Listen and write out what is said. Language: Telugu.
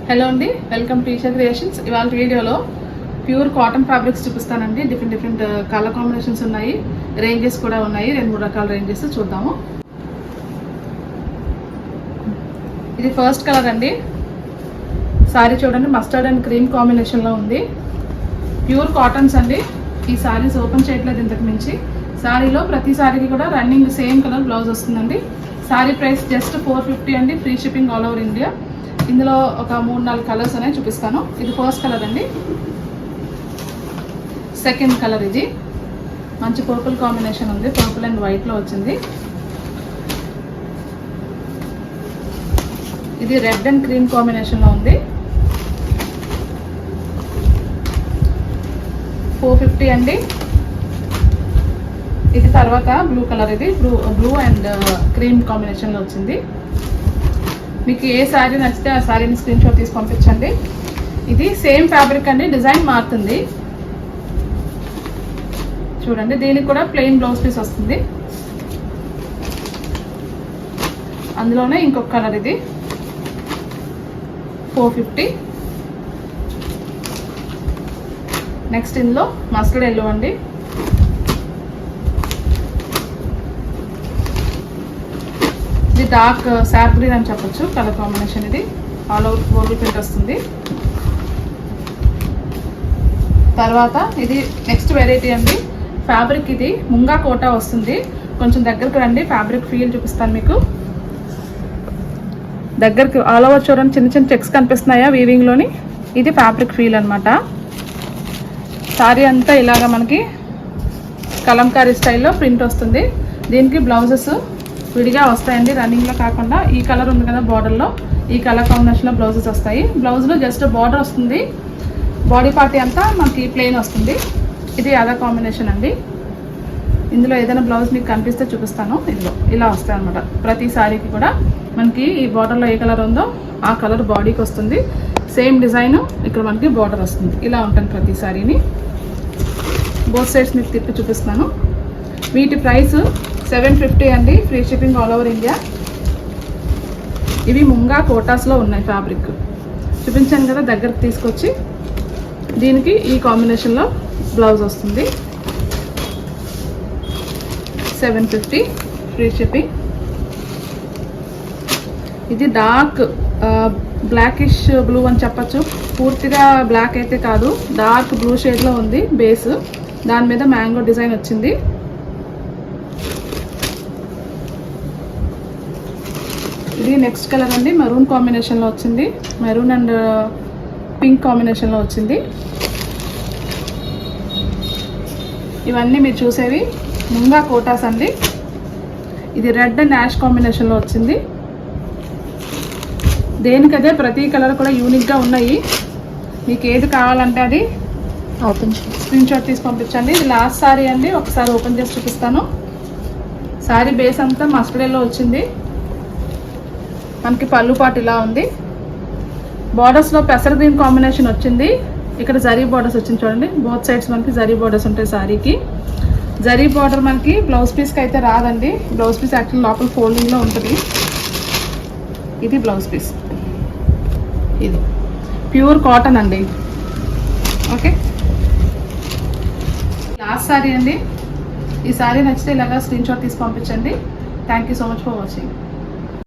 హలో అండి, వెల్కమ్ టు ఈషా క్రియేషన్స్. ఇవాళ వీడియోలో ప్యూర్ కాటన్ ఫ్యాబ్రిక్స్ చూపిస్తానండి. డిఫరెంట్ కలర్ కాంబినేషన్స్ ఉన్నాయి, రేంజెస్ కూడా ఉన్నాయి. 2-3 రకాల రేంజెస్ చూద్దాము. ఇది ఫస్ట్ కలర్ అండి. సారీ చూడండి, మస్టర్డ్ అండ్ క్రీమ్ కాంబినేషన్లో ఉంది. ప్యూర్ కాటన్స్ అండి. ఈ సారీస్ ఓపెన్ చేయట్లేదు ఇంతకు మించి. సారీలో ప్రతి సారీకి కూడా రన్నింగ్ సేమ్ కలర్ బ్లౌజ్ వస్తుందండి. సారీ ప్రైస్ జస్ట్ 450 అండి. Free shipping all over India. ఇందులో ఒక 3-4 కలర్స్ అనేవి చూపిస్తాను. ఇది ఫస్ట్ కలర్ అండి. సెకండ్ కలర్ ఇది మంచి పర్పుల్ కాంబినేషన్ ఉంది, పర్పుల్ అండ్ వైట్లో వచ్చింది. ఇది రెడ్ అండ్ క్రీమ్ కాంబినేషన్లో ఉంది. 450 అండి. ఇది తర్వాత బ్లూ కలర్, ఇది బ్లూ అండ్ క్రీమ్ కాంబినేషన్లో వచ్చింది. మీకు ఏ శారీ నచ్చితే ఆ శారీని స్క్రీన్ షాట్ తీసి పంపించండి. ఇది సేమ్ ఫ్యాబ్రిక్ అండి, డిజైన్ మారుతుంది చూడండి. దీనికి కూడా ప్లెయిన్ బ్లౌజ్ పీస్ వస్తుంది. అందులోనే ఇంకొక కలర్, ఇది 450. నెక్స్ట్ ఇందులో మస్టర్డ్ ఎల్లో అండి. ఇది డార్క్ శాప్ గ్రీన్ అని చెప్పొచ్చు కలర్ కాంబినేషన్. ఇది ఆల్ ఓవర్ గోల్డ్ ప్రింట్ వస్తుంది. తర్వాత ఇది నెక్స్ట్ వెరైటీ అండి. ఫ్యాబ్రిక్ ఇది ముంగా కోటా వస్తుంది. కొంచెం దగ్గరకు రండి, ఫ్యాబ్రిక్ ఫీల్ చూపిస్తాను మీకు. దగ్గరికి ఆల్ ఓవర్ చూడండి, చిన్న చిన్న చెక్స్ కనిపిస్తున్నాయా వీవింగ్లోని. ఇది ఫ్యాబ్రిక్ ఫీల్ అనమాట. సారీ అంతా ఇలాగా మనకి కలంకారీ స్టైల్లో ప్రింట్ వస్తుంది. దీనికి బ్లౌజెస్ విడిగా వస్తాయండి, రన్నింగ్లో కాకుండా. ఈ కలర్ ఉంది కదా బార్డర్లో, ఈ కలర్ కాంబినేషన్లో బ్లౌజెస్ వస్తాయి. బ్లౌజ్లో జస్ట్ బార్డర్ వస్తుంది, బాడీ పార్టీ అంతా మనకి ప్లెయిన్ వస్తుంది. ఇది అదర్ కాంబినేషన్ అండి. ఇందులో ఏదైనా బ్లౌజ్ మీకు కనిపిస్తే చూపిస్తాను. ఇదిగో ఇలా వస్తాయి అనమాట. ప్రతి సారీకి కూడా మనకి ఈ బార్డర్లో ఏ కలర్ ఉందో ఆ కలర్ బాడీకి వస్తుంది. సేమ్ డిజైన్ ఇక్కడ మనకి బార్డర్ వస్తుంది. ఇలా ఉంటుంది ప్రతి సారీని. బోత్ సైడ్స్ మీకు తిప్పి చూపిస్తున్నాను. వీటి ప్రైస్ 750 అండి. Free shipping all over India. ఇవి ముంగా కోటాస్లో ఉన్నాయి. ఫ్యాబ్రిక్ చూపించాను కదా, దగ్గరకు తీసుకొచ్చి దీనికి ఈ కాంబినేషన్లో బ్లౌజ్ వస్తుంది. 750 ఫ్రీ షిప్పింగ్. ఇది డార్క్ బ్లాకిష్ బ్లూ అని చెప్పచ్చు. పూర్తిగా బ్లాక్ అయితే కాదు, డార్క్ బ్లూ షేడ్లో ఉంది బేస్. దాని మీద మ్యాంగో డిజైన్ వచ్చింది. ఇది నెక్స్ట్ కలర్ అండి, మెరూన్ కాంబినేషన్లో వచ్చింది. మెరూన్ అండ్ పింక్ కాంబినేషన్లో వచ్చింది. ఇవన్నీ మీరు చూసేవి ముంగా కోటాస్ అండి. ఇది రెడ్ అండ్ యాష్ కాంబినేషన్లో వచ్చింది. దేనికదే ప్రతి కలర్ కూడా యూనిక్గా ఉన్నాయి. మీకు ఏది కావాలంటే అది ఓపెన్ స్క్రీన్ షాట్ తీసి పంపించండి. ఇది లాస్ట్ సారీ అండి, ఒకసారి ఓపెన్ చేసి చూపిస్తాను. సారీ బేస్ అంతా మస్టర్డ్ ఎల్లో వచ్చింది. మనకి పళ్ళు పాటు ఇలా ఉంది. బార్డర్స్లో పెసర్ గ్రీన్ కాంబినేషన్ వచ్చింది. ఇక్కడ జరీ బార్డర్స్ వచ్చింది చూడండి. బోత్ సైడ్స్ మనకి జరీ బార్డర్స్ ఉంటాయి సారీకి. జరీ బార్డర్ మనకి బ్లౌజ్ పీస్కి అయితే రాదండి. బ్లౌజ్ పీస్ యాక్చువల్ లోపల ఫోల్డింగ్లో ఉంటుంది. ఇది బ్లౌజ్ పీస్. ఇది ప్యూర్ కాటన్ అండి. ఓకే, లాస్ట్ సారీ అండి. ఈ సారీ నచ్చితే ఇలాగా స్క్రీన్ షాట్ తీసి పంపించండి. Thank you so much for watching.